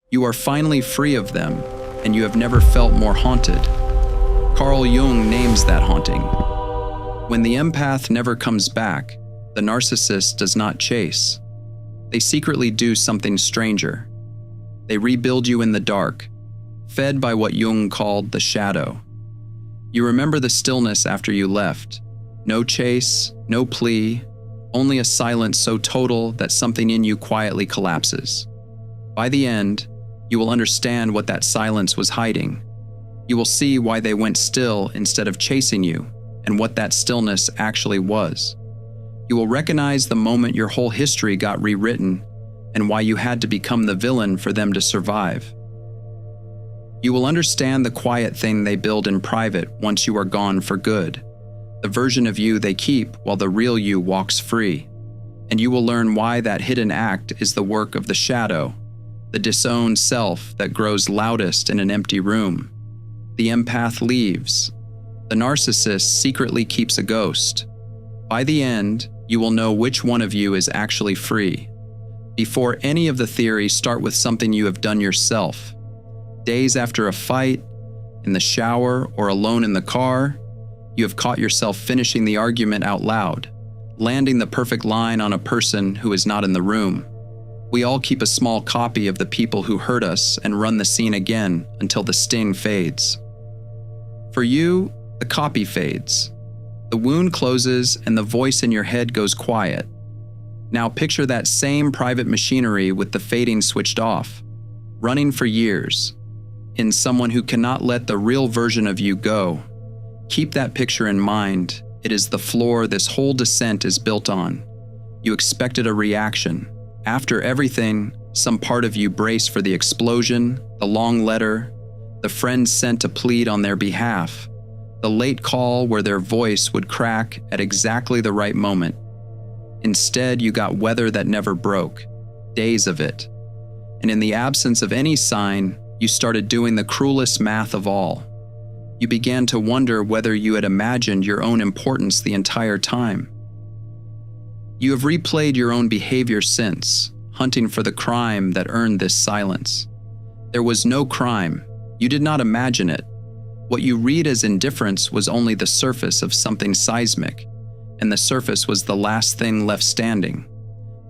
You are finally free of them, and you have never felt more haunted. Carl Jung names that haunting. When the empath never comes back, the narcissist does not chase. They secretly do something stranger. They rebuild you in the dark, fed by what Jung called the shadow. You remember the stillness after you left. No chase, no plea, only a silence so total that something in you quietly collapses. By the end, you will understand what that silence was hiding. You will see why they went still instead of chasing you, and what that stillness actually was. You will recognize the moment your whole history got rewritten, and why you had to become the villain for them to survive. You will understand the quiet thing they build in private once you are gone for good, the version of you they keep while the real you walks free, and you will learn why that hidden act is the work of the shadow, the disowned self that grows loudest in an empty room. The empath leaves. The narcissist secretly keeps a ghost. By the end, you will know which one of you is actually free. Before any of the theories, start with something you have done yourself. Days after a fight, in the shower, or alone in the car, you have caught yourself finishing the argument out loud, landing the perfect line on a person who is not in the room. We all keep a small copy of the people who hurt us and run the scene again until the sting fades. For you, the copy fades. The wound closes and the voice in your head goes quiet. Now picture that same private machinery with the fading switched off, running for years, in someone who cannot let the real version of you go. Keep that picture in mind. It is the floor this whole descent is built on. You expected a reaction. After everything, some part of you braced for the explosion, the long letter, the friend sent to plead on their behalf, the late call where their voice would crack at exactly the right moment. Instead, you got weather that never broke, days of it. And in the absence of any sign, you started doing the cruelest math of all. You began to wonder whether you had imagined your own importance the entire time. You have replayed your own behavior since, hunting for the crime that earned this silence. There was no crime. You did not imagine it. What you read as indifference was only the surface of something seismic, and the surface was the last thing left standing.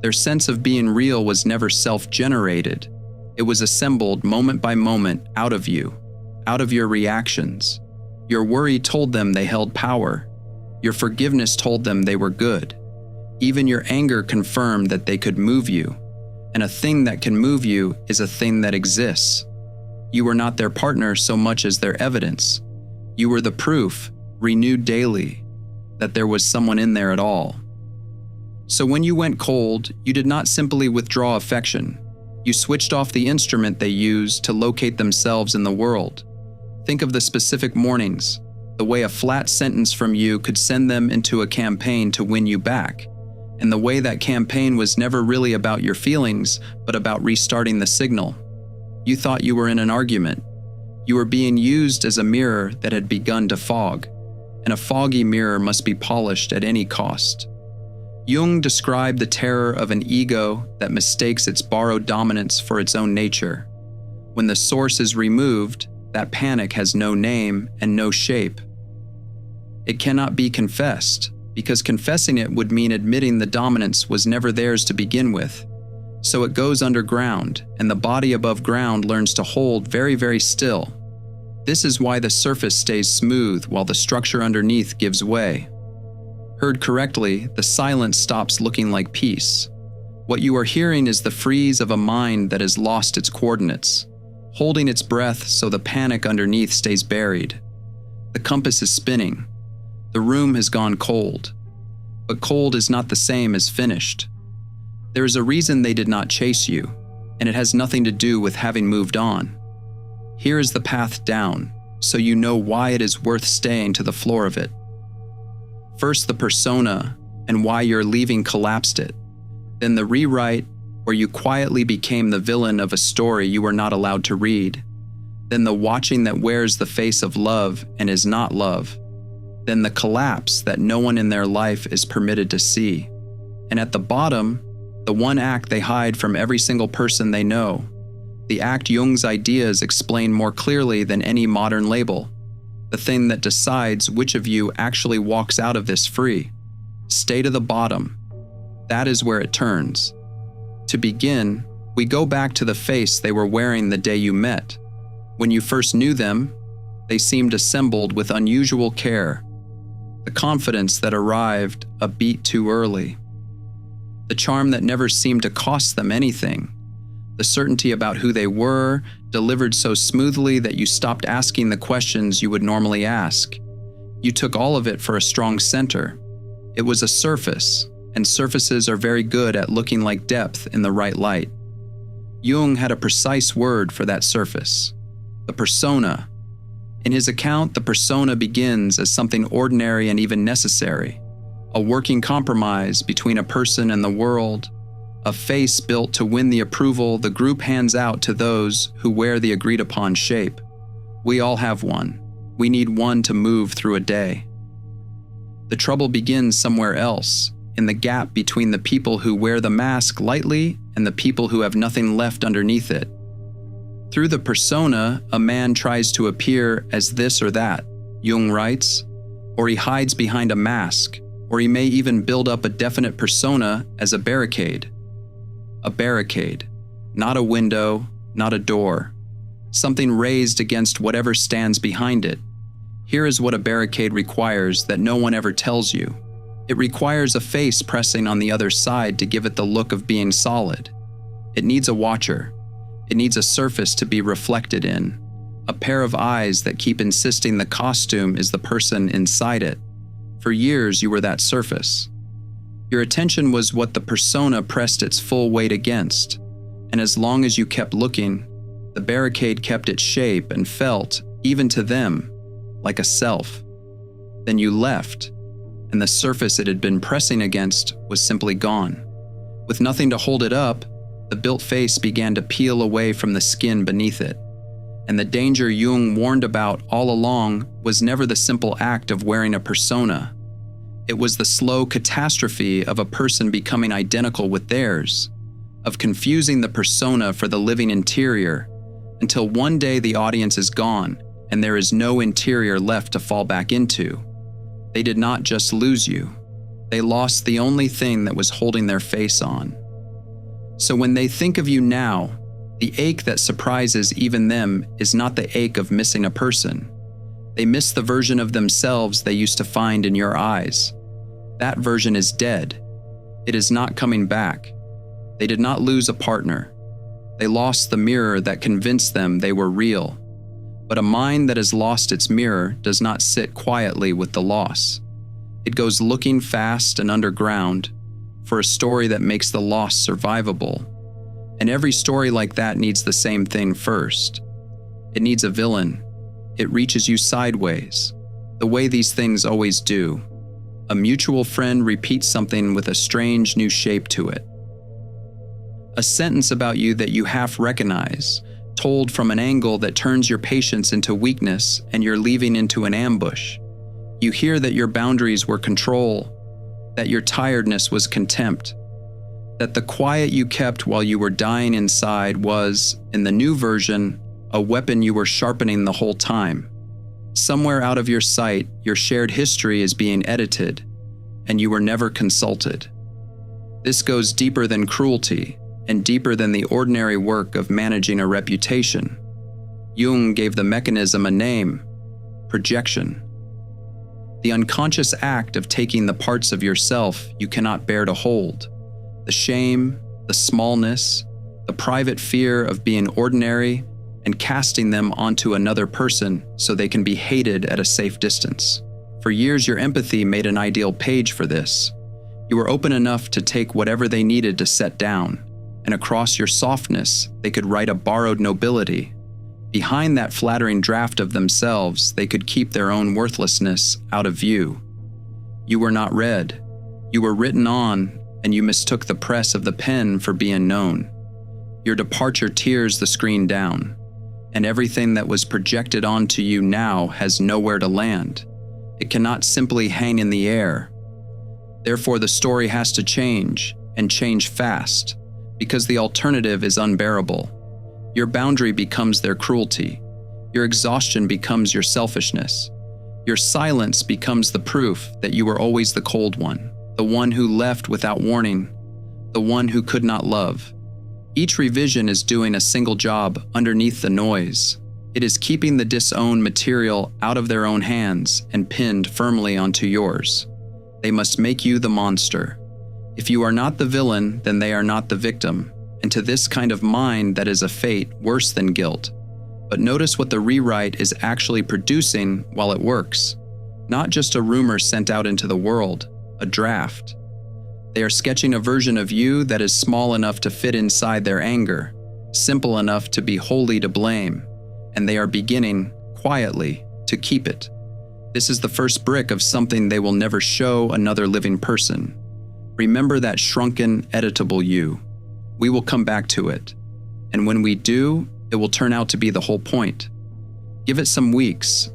Their sense of being real was never self-generated. It was assembled moment by moment out of you, out of your reactions. Your worry told them they held power. Your forgiveness told them they were good. Even your anger confirmed that they could move you, and a thing that can move you is a thing that exists. You were not their partner so much as their evidence. You were the proof, renewed daily, that there was someone in there at all. So when you went cold, you did not simply withdraw affection. You switched off the instrument they used to locate themselves in the world. Think of the specific mornings, the way a flat sentence from you could send them into a campaign to win you back, and the way that campaign was never really about your feelings, but about restarting the signal. You thought you were in an argument. You were being used as a mirror that had begun to fog, and a foggy mirror must be polished at any cost. Jung described the terror of an ego that mistakes its borrowed dominance for its own nature. When the source is removed, that panic has no name and no shape. It cannot be confessed, because confessing it would mean admitting the dominance was never theirs to begin with. So it goes underground, and the body above ground learns to hold very, very still. This is why the surface stays smooth while the structure underneath gives way. Heard correctly, the silence stops looking like peace. What you are hearing is the freeze of a mind that has lost its coordinates, holding its breath so the panic underneath stays buried. The compass is spinning. The room has gone cold. But cold is not the same as finished. There is a reason they did not chase you, and it has nothing to do with having moved on. Here is the path down, so you know why it is worth staying to the floor of it. First the persona, and why your leaving collapsed it. Then the rewrite, where you quietly became the villain of a story you were not allowed to read. Then the watching that wears the face of love and is not love. Then the collapse that no one in their life is permitted to see. And at the bottom, the one act they hide from every single person they know, The act Jung's ideas explain more clearly than any modern label. The thing that decides which of you actually walks out of this free. Stay to the bottom. That is where it turns. To begin, we go back to the face they were wearing the day you met. When you first knew them, they seemed assembled with unusual care. The confidence that arrived a beat too early. The charm that never seemed to cost them anything. The certainty about who they were, delivered so smoothly that you stopped asking the questions you would normally ask. You took all of it for a strong center. It was a surface, and surfaces are very good at looking like depth in the right light. Jung had a precise word for that surface: the persona. In his account, the persona begins as something ordinary and even necessary, a working compromise between a person and the world, a face built to win the approval the group hands out to those who wear the agreed-upon shape. We all have one. We need one to move through a day. The trouble begins somewhere else, in the gap between the people who wear the mask lightly and the people who have nothing left underneath it. Through the persona, a man tries to appear as this or that, Jung writes, or he hides behind a mask, or he may even build up a definite persona as a barricade. A barricade, not a window, not a door. Something raised against whatever stands behind it. Here is what a barricade requires that no one ever tells you. It requires a face pressing on the other side to give it the look of being solid. It needs a watcher. It needs a surface to be reflected in, a pair of eyes that keep insisting the costume is the person inside it. For years, you were that surface. Your attention was what the persona pressed its full weight against, and as long as you kept looking, the barricade kept its shape and felt, even to them, like a self. Then you left, and the surface it had been pressing against was simply gone. With nothing to hold it up, the built face began to peel away from the skin beneath it. And the danger Jung warned about all along was never the simple act of wearing a persona. It was the slow catastrophe of a person becoming identical with theirs, of confusing the persona for the living interior, until one day the audience is gone and there is no interior left to fall back into. They did not just lose you. They lost the only thing that was holding their face on. So when they think of you now, the ache that surprises even them is not the ache of missing a person. They miss the version of themselves they used to find in your eyes. That version is dead. It is not coming back. They did not lose a partner. They lost the mirror that convinced them they were real. But a mind that has lost its mirror does not sit quietly with the loss. It goes looking fast and underground for a story that makes the loss survivable. And every story like that needs the same thing first. It needs a villain. It reaches you sideways, the way these things always do. A mutual friend repeats something with a strange new shape to it. A sentence about you that you half recognize, told from an angle that turns your patience into weakness and your leaving into an ambush. You hear that your boundaries were control, that your tiredness was contempt, that the quiet you kept while you were dying inside was, in the new version, a weapon you were sharpening the whole time. Somewhere out of your sight, your shared history is being edited, and you were never consulted. This goes deeper than cruelty, and deeper than the ordinary work of managing a reputation. Jung gave the mechanism a name: projection. The unconscious act of taking the parts of yourself you cannot bear to hold, the shame, the smallness, the private fear of being ordinary, and casting them onto another person so they can be hated at a safe distance. For years, your empathy made an ideal page for this. You were open enough to take whatever they needed to set down, and across your softness, they could write a borrowed nobility. Behind that flattering draft of themselves, they could keep their own worthlessness out of view. You were not read. You were written on, and you mistook the press of the pen for being known. Your departure tears the screen down, and everything that was projected onto you now has nowhere to land. It cannot simply hang in the air. Therefore, the story has to change, and change fast, because the alternative is unbearable. Your boundary becomes their cruelty. Your exhaustion becomes your selfishness. Your silence becomes the proof that you were always the cold one, the one who left without warning, the one who could not love. Each revision is doing a single job underneath the noise. It is keeping the disowned material out of their own hands and pinned firmly onto yours. They must make you the monster. If you are not the villain, then they are not the victim. And to this kind of mind, that is a fate worse than guilt. But notice what the rewrite is actually producing while it works. Not just a rumor sent out into the world, a draft. They are sketching a version of you that is small enough to fit inside their anger, simple enough to be wholly to blame, and they are beginning, quietly, to keep it. This is the first brick of something they will never show another living person. Remember that shrunken, editable you. We will come back to it. And when we do, it will turn out to be the whole point. Give it some weeks.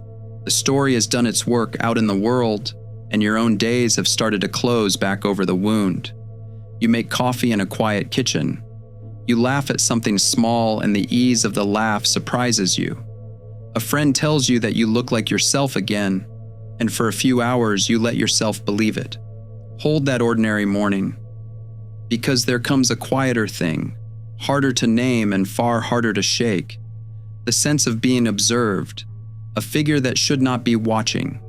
The story has done its work out in the world, and your own days have started to close back over the wound. You make coffee in a quiet kitchen. You laugh at something small, and the ease of the laugh surprises you. A friend tells you that you look like yourself again, and for a few hours you let yourself believe it. Hold that ordinary morning, because there comes a quieter thing, harder to name and far harder to shake. The sense of being observed, a figure that should not be watching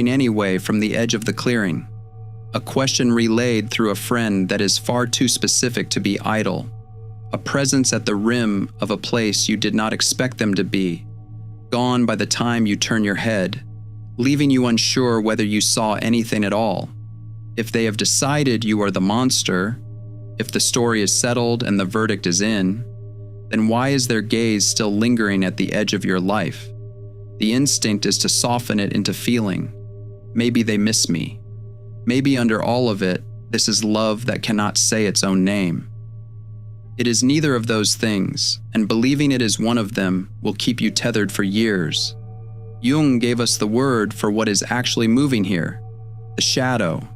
anyway from the edge of the clearing. A question relayed through a friend that is far too specific to be idle. A presence at the rim of a place you did not expect them to be, gone by the time you turn your head, leaving you unsure whether you saw anything at all. If they have decided you are the monster, if the story is settled and the verdict is in, then why is their gaze still lingering at the edge of your life? The instinct is to soften it into feeling. Maybe they miss me. Maybe under all of it, this is love that cannot say its own name. It is neither of those things, and believing it is one of them will keep you tethered for years. Jung gave us the word for what is actually moving here, the shadow.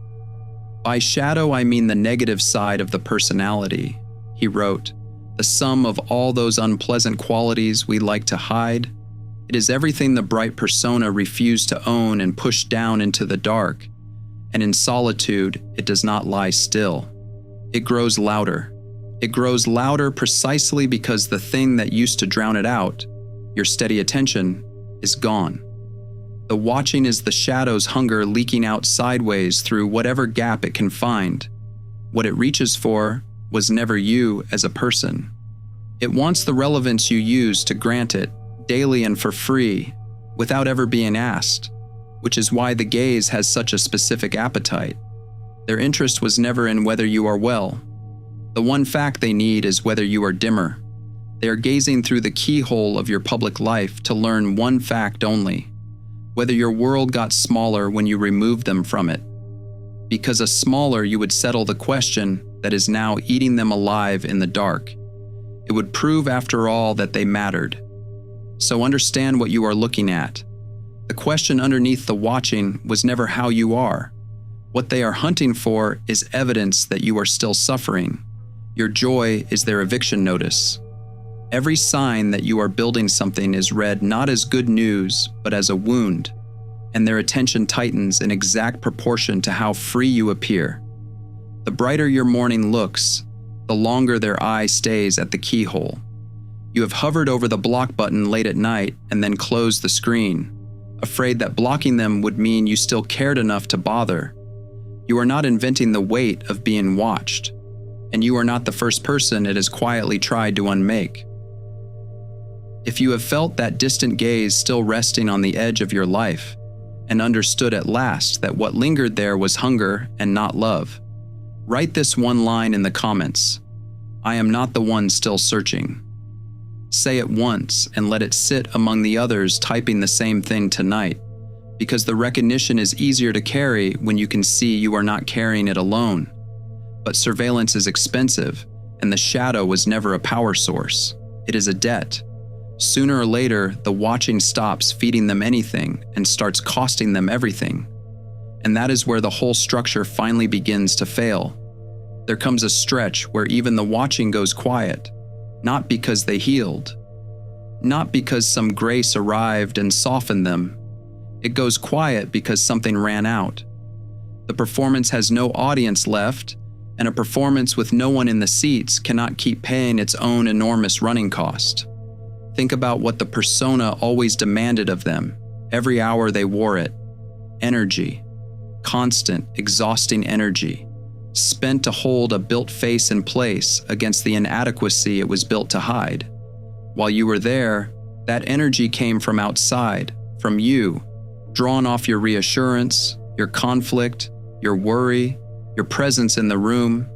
By shadow, I mean the negative side of the personality, he wrote, the sum of all those unpleasant qualities we like to hide. It is everything the bright persona refused to own and pushed down into the dark, and in solitude, it does not lie still. It grows louder. It grows louder precisely because the thing that used to drown it out, your steady attention, is gone. The watching is the shadow's hunger leaking out sideways through whatever gap it can find. What it reaches for was never you as a person. It wants the relevance you use to grant it, daily and for free, without ever being asked, which is why the gaze has such a specific appetite. Their interest was never in whether you are well. The one fact they need is whether you are dimmer. They are gazing through the keyhole of your public life to learn one fact only, whether your world got smaller when you removed them from it. Because a smaller, you would settle the question that is now eating them alive in the dark. It would prove after all that they mattered. So understand what you are looking at. The question underneath the watching was never how you are. What they are hunting for is evidence that you are still suffering. Your joy is their eviction notice. Every sign that you are building something is read not as good news, but as a wound, and their attention tightens in exact proportion to how free you appear. The brighter your morning looks, the longer their eye stays at the keyhole. You have hovered over the block button late at night and then closed the screen, afraid that blocking them would mean you still cared enough to bother. You are not inventing the weight of being watched, and you are not the first person it has quietly tried to unmake. If you have felt that distant gaze still resting on the edge of your life, and understood at last that what lingered there was hunger and not love, write this one line in the comments: I am not the one still searching. Say it once and let it sit among the others typing the same thing tonight, because the recognition is easier to carry when you can see you are not carrying it alone. But surveillance is expensive, and the shadow was never a power source. It is a debt. Sooner or later, the watching stops feeding them anything and starts costing them everything. And that is where the whole structure finally begins to fail. There comes a stretch where even the watching goes quiet. not because they healed, not because some grace arrived and softened them. It goes quiet because something ran out. The performance has no audience left, and a performance with no one in the seats cannot keep paying its own enormous running cost. Think about what the persona always demanded of them, every hour they wore it. Energy, constant, exhausting energy, spent to hold a built face in place against the inadequacy it was built to hide. While you were there, that energy came from outside, from you, drawn off your reassurance, your conflict, your worry, your presence in the room.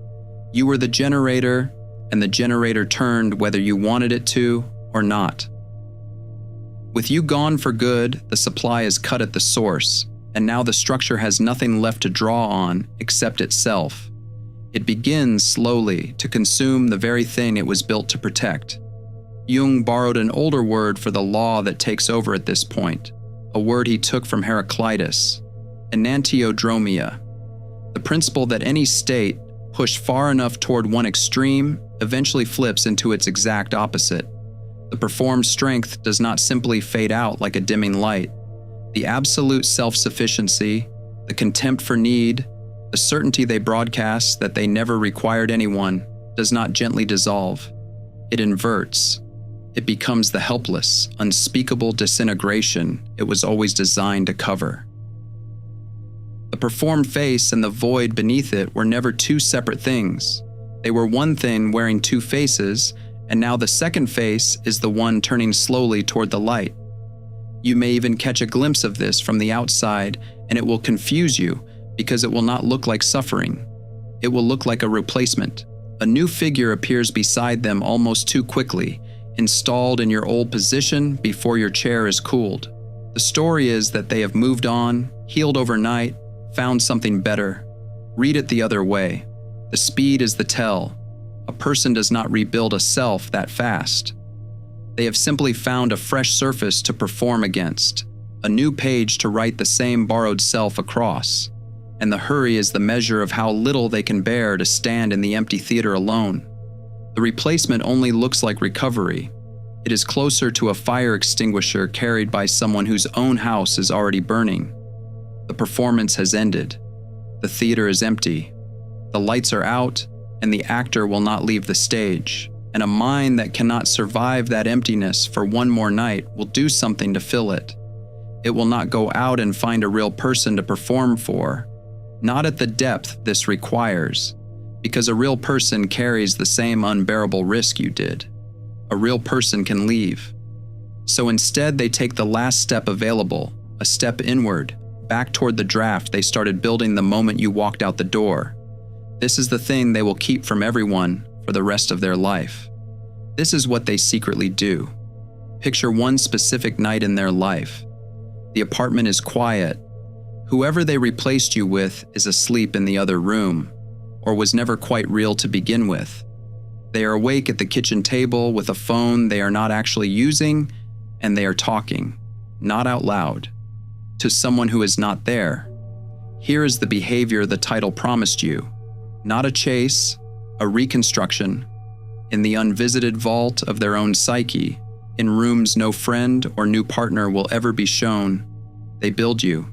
You were the generator, and the generator turned whether you wanted it to or not. With you gone for good, the supply is cut at the source, and now the structure has nothing left to draw on except itself. It begins slowly to consume the very thing it was built to protect. Jung borrowed an older word for the law that takes over at this point, a word he took from Heraclitus, enantiodromia, the principle that any state, pushed far enough toward one extreme, eventually flips into its exact opposite. The performed strength does not simply fade out like a dimming light. The absolute self-sufficiency, the contempt for need, the certainty they broadcast that they never required anyone, does not gently dissolve. It inverts. It becomes the helpless, unspeakable disintegration it was always designed to cover. The performed face and the void beneath it were never two separate things. They were one thing wearing two faces, and now the second face is the one turning slowly toward the light. You may even catch a glimpse of this from the outside, and it will confuse you because it will not look like suffering. It will look like a replacement. A new figure appears beside them almost too quickly, installed in your old position before your chair is cooled. The story is that they have moved on, healed overnight, found something better. Read it the other way. The speed is the tell. A person does not rebuild a self that fast. They have simply found a fresh surface to perform against, a new page to write the same borrowed self across, and the hurry is the measure of how little they can bear to stand in the empty theater alone. The replacement only looks like recovery. It is closer to a fire extinguisher carried by someone whose own house is already burning. The performance has ended. The theater is empty. The lights are out, and the actor will not leave the stage. And a mind that cannot survive that emptiness for one more night will do something to fill it. It will not go out and find a real person to perform for, not at the depth this requires, because a real person carries the same unbearable risk you did. A real person can leave. So instead, they take the last step available, a step inward, back toward the draft they started building the moment you walked out the door. This is the thing they will keep from everyone for the rest of their life. This is what they secretly do. Picture one specific night in their life. The apartment is quiet. Whoever they replaced you with is asleep in the other room, or was never quite real to begin with. They are awake at the kitchen table with a phone they are not actually using, and they are talking, not out loud, to someone who is not there. Here is the behavior the title promised you. Not a chase, a reconstruction. In the unvisited vault of their own psyche, in rooms no friend or new partner will ever be shown, they build you.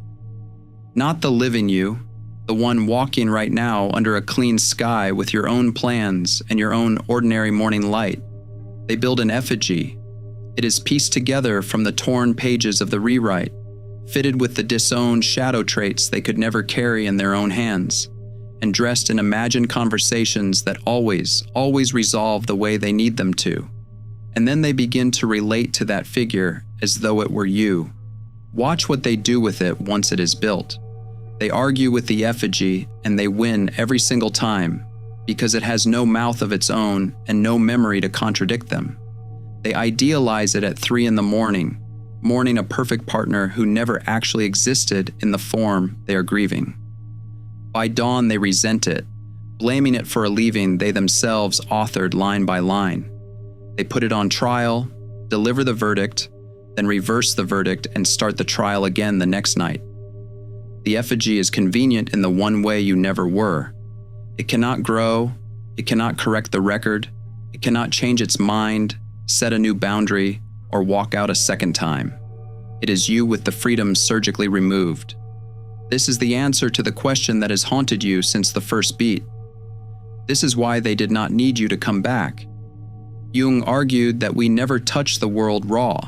Not the living you, the one walking right now under a clean sky with your own plans and your own ordinary morning light. They build an effigy. It is pieced together from the torn pages of the rewrite, fitted with the disowned shadow traits they could never carry in their own hands, and dressed in imagined conversations that always resolve the way they need them to. And then they begin to relate to that figure as though it were you. Watch what they do with it once it is built. They argue with the effigy, and they win every single time, because it has no mouth of its own and no memory to contradict them. They idealize it at 3 a.m, mourning a perfect partner who never actually existed in the form they are grieving. By dawn, they resent it, blaming it for a leaving they themselves authored line by line. They put it on trial, deliver the verdict, then reverse the verdict and start the trial again the next night. The effigy is convenient in the one way you never were. It cannot grow, it cannot correct the record, It cannot change its mind, set a new boundary, or walk out a second time. It is you with the freedom surgically removed. This is the answer to the question that has haunted you since the first beat. This is why they did not need you to come back. Jung argued that we never touch the world raw,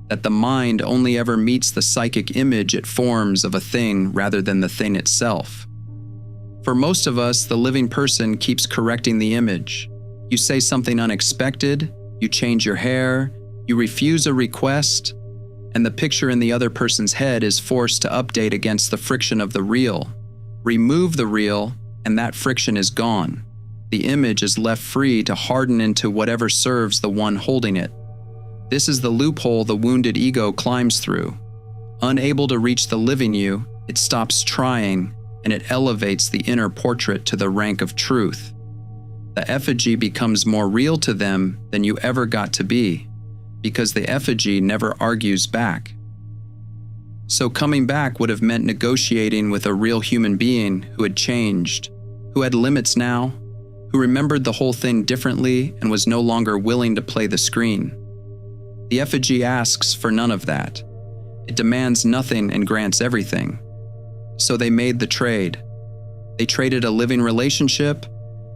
that the mind only ever meets the psychic image it forms of a thing rather than the thing itself. For most of us, the living person keeps correcting the image. You say something unexpected, you change your hair, you refuse a request, and the picture in the other person's head is forced to update against the friction of the real. Remove the real, and that friction is gone. The image is left free to harden into whatever serves the one holding it. This is the loophole the wounded ego climbs through. Unable to reach the living you, it stops trying, and it elevates the inner portrait to the rank of truth. The effigy becomes more real to them than you ever got to be, because the effigy never argues back. So coming back would have meant negotiating with a real human being who had changed, who had limits now, who remembered the whole thing differently and was no longer willing to play the screen. The effigy asks for none of that. It demands nothing and grants everything. So they made the trade. They traded a living relationship,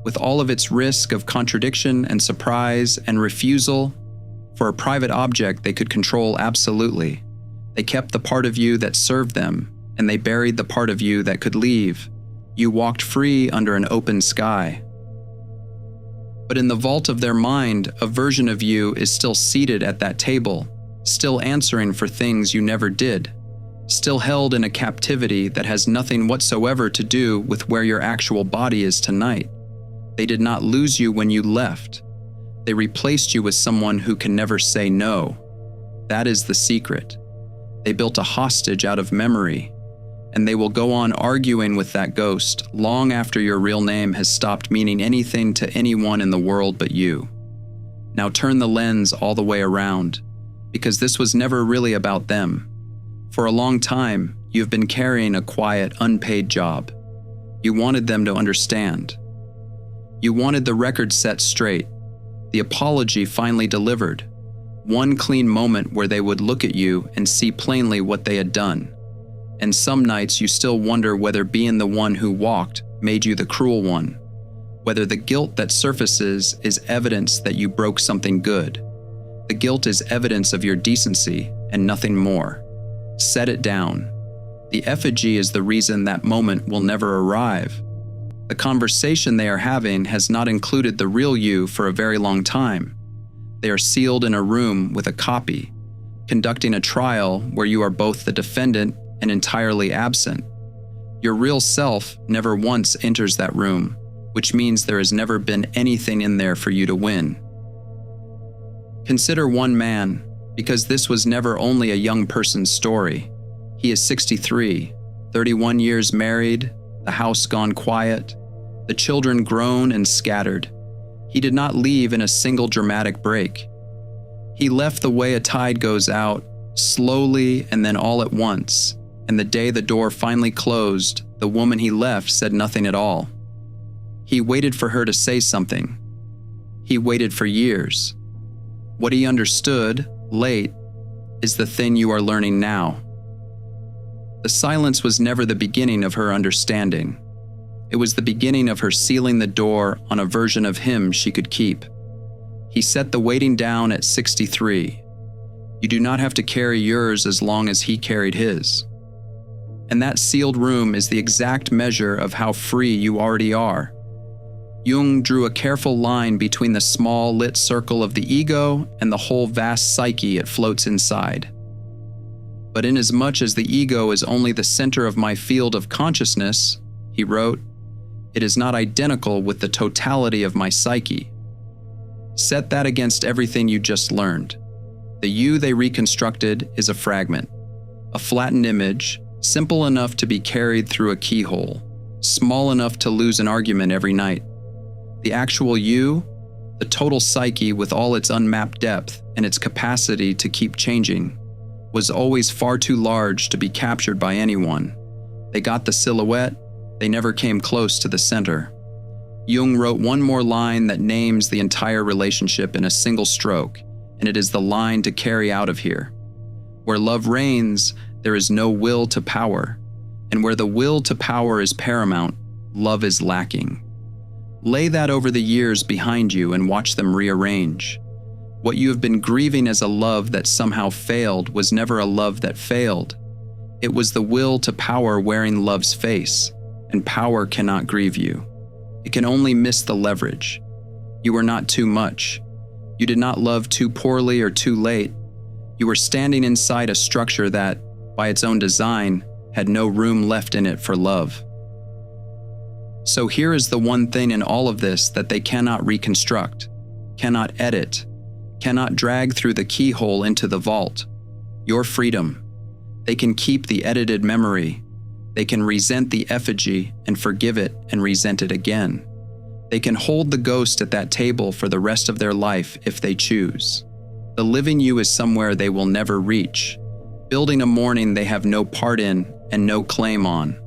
with all of its risk of contradiction and surprise and refusal, for a private object they could control absolutely. They kept the part of you that served them, and they buried the part of you that could leave. You walked free under an open sky. But in the vault of their mind, a version of you is still seated at that table, still answering for things you never did, still held in a captivity that has nothing whatsoever to do with where your actual body is tonight. They did not lose you when you left. They replaced you with someone who can never say no. That is the secret. They built a hostage out of memory, and they will go on arguing with that ghost long after your real name has stopped meaning anything to anyone in the world but you. Now turn the lens all the way around, because this was never really about them. For a long time, you have been carrying a quiet, unpaid job. You wanted them to understand. You wanted the record set straight, the apology finally delivered, one clean moment where they would look at you and see plainly what they had done. And some nights you still wonder whether being the one who walked made you the cruel one, whether the guilt that surfaces is evidence that you broke something good. The guilt is evidence of your decency and nothing more. Set it down. The effigy is the reason that moment will never arrive. The conversation they are having has not included the real you for a very long time. They are sealed in a room with a copy, conducting a trial where you are both the defendant and entirely absent. Your real self never once enters that room, which means there has never been anything in there for you to win. Consider one man, because this was never only a young person's story. He is 63, 31 years married, the house gone quiet, the children grown and scattered. He did not leave in a single dramatic break. He left the way a tide goes out, slowly and then all at once, and the day the door finally closed, the woman he left said nothing at all. He waited for her to say something. He waited for years. What he understood, late, is the thing you are learning now. The silence was never the beginning of her understanding. It was the beginning of her sealing the door on a version of him she could keep. He set the waiting down at 63. You do not have to carry yours as long as he carried his. And that sealed room is the exact measure of how free you already are. Jung drew a careful line between the small lit circle of the ego and the whole vast psyche it floats inside. But inasmuch as the ego is only the center of my field of consciousness, he wrote, it is not identical with the totality of my psyche. Set that against everything you just learned. The you they reconstructed is a fragment, a flattened image, simple enough to be carried through a keyhole, small enough to lose an argument every night. The actual you, the total psyche with all its unmapped depth and its capacity to keep changing, was always far too large to be captured by anyone. They got the silhouette, they never came close to the center. Jung wrote one more line that names the entire relationship in a single stroke, and it is the line to carry out of here. Where love reigns, there is no will to power, and where the will to power is paramount, love is lacking. Lay that over the years behind you and watch them rearrange. What you have been grieving as a love that somehow failed was never a love that failed. It was the will to power wearing love's face, and power cannot grieve you. It can only miss the leverage. You were not too much. You did not love too poorly or too late. You were standing inside a structure that, by its own design, had no room left in it for love. So here is the one thing in all of this that they cannot reconstruct, cannot edit, cannot drag through the keyhole into the vault: your freedom. They can keep the edited memory. They can resent the effigy and forgive it and resent it again. They can hold the ghost at that table for the rest of their life if they choose. The living you is somewhere they will never reach, building a morning they have no part in and no claim on.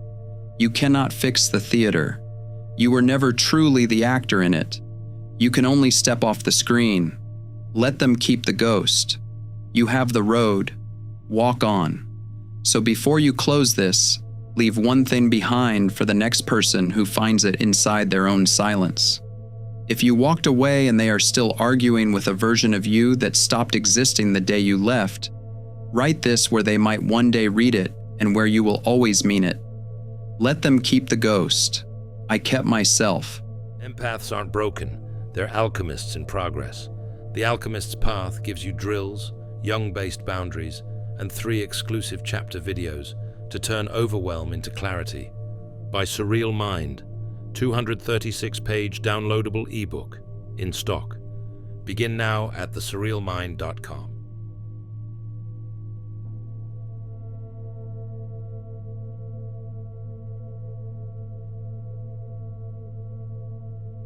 You cannot fix the theater. You were never truly the actor in it. You can only step off the screen. Let them keep the ghost. You have the road. Walk on. So before you close this, leave one thing behind for the next person who finds it inside their own silence. If you walked away and they are still arguing with a version of you that stopped existing the day you left, write this where they might one day read it and where you will always mean it. Let them keep the ghost. I kept myself. Empaths aren't broken. They're alchemists in progress. The Alchemist's Path gives you drills, Jung-based boundaries, and 3 exclusive chapter videos to turn overwhelm into clarity. By Surreal Mind, 236-page downloadable ebook in stock. Begin now at thesurrealmind.com.